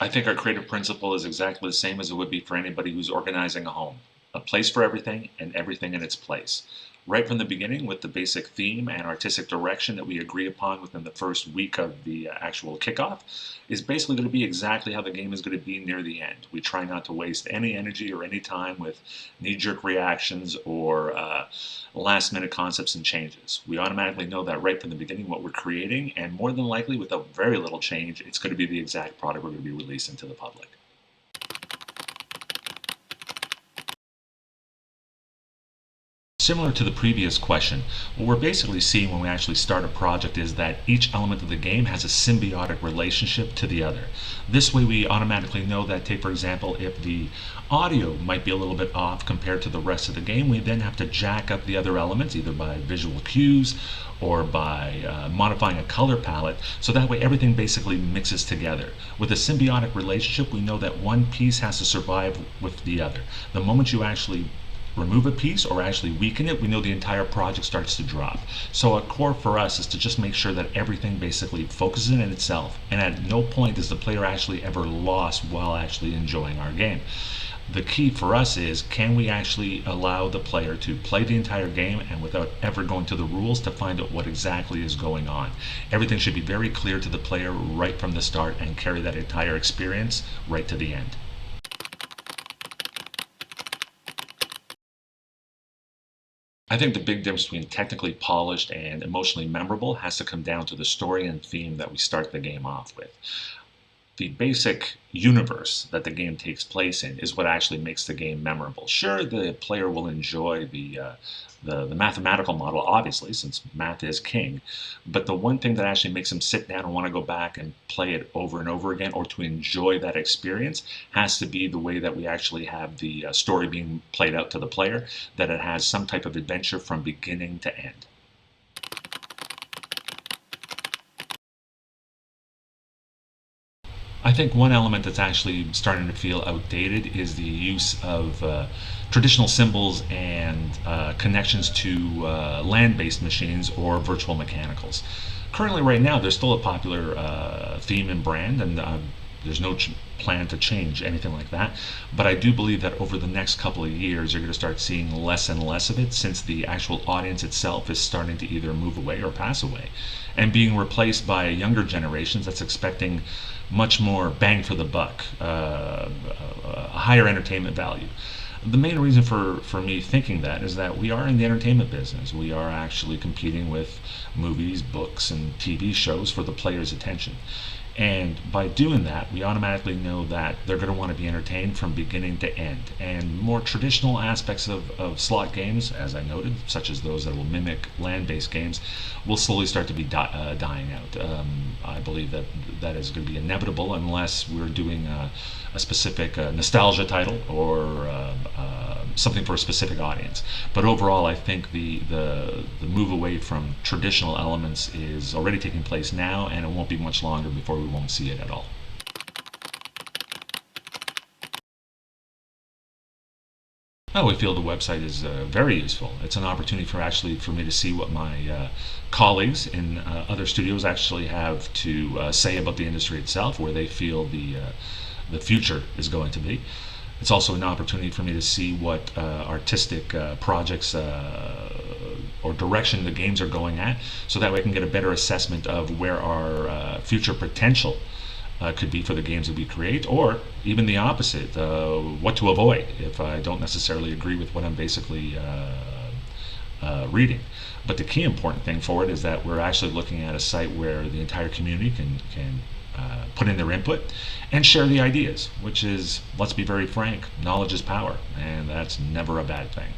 I think our creative principle is exactly the same as it would be for anybody who's organizing a home. A place for everything and everything in its place. Right from the beginning, with the basic theme and artistic direction that we agree upon within the first week of the actual kickoff, is basically going to be exactly how the game is going to be near the end. We try not to waste any energy or any time with knee jerk reactions or last minute concepts and changes. We automatically know that right from the beginning what we're creating, and more than likely, with a very little change, it's going to be the exact product we're going to be releasing to the public. Similar to the previous question, what we're basically seeing when we actually start a project is that each element of the game has a symbiotic relationship to the other. This way we automatically know that, take for example, if the audio might be a little bit off compared to the rest of the game, we then have to jack up the other elements either by visual cues or by modifying a color palette, so that way everything basically mixes together. With a symbiotic relationship, we know that one piece has to survive with the other. The moment you actually remove a piece or actually weaken it, we know the entire project starts to drop. So a core for us is to just make sure that everything basically focuses in itself, and at no point is the player actually ever lost while actually enjoying our game. The key for us is, can we actually allow the player to play the entire game and without ever going to the rules to find out what exactly is going on. Everything should be very clear to the player right from the start and carry that entire experience right to the end. I think the big difference between technically polished and emotionally memorable has to come down to the story and theme that we start the game off with. The basic universe that the game takes place in is what actually makes the game memorable. Sure, the player will enjoy the mathematical model, obviously, since math is king, but the one thing that actually makes them sit down and want to go back and play it over and over again, or to enjoy that experience, has to be the way that we actually have the story being played out to the player, that it has some type of adventure from beginning to end. I think one element that's actually starting to feel outdated is the use of traditional symbols and connections to land-based machines or virtual mechanicals. Currently, right now, there's still a popular theme and brand, and there's no plan to change anything like that. But I do believe that over the next couple of years, you're going to start seeing less and less of it, since the actual audience itself is starting to either move away or pass away, and being replaced by younger generations that's expecting much more bang for the buck, a higher entertainment value. The main reason for me thinking that is that we are in the entertainment business. We are actually competing with movies, books, and TV shows for the player's attention. And by doing that, we automatically know that they're going to want to be entertained from beginning to end. And more traditional aspects of slot games, as I noted, such as those that will mimic land-based games, will slowly start to be dying out. I believe that that is going to be inevitable unless we're doing a specific nostalgia title or something for a specific audience. But overall, I think the move away from traditional elements is already taking place now, and it won't be much longer before we won't see it at all. I would feel the website is very useful. It's an opportunity for me to see what my colleagues in other studios actually have to say about the industry itself, where they feel the future is going to be. It's also an opportunity for me to see what artistic projects or direction the games are going at, so that way I can get a better assessment of where our future potential could be for the games that we create, or even the opposite, what to avoid if I don't necessarily agree with what I'm basically reading. But the key important thing for it is that we're actually looking at a site where the entire community can put in their input and share the ideas, which is, let's be very frank, knowledge is power, and that's never a bad thing.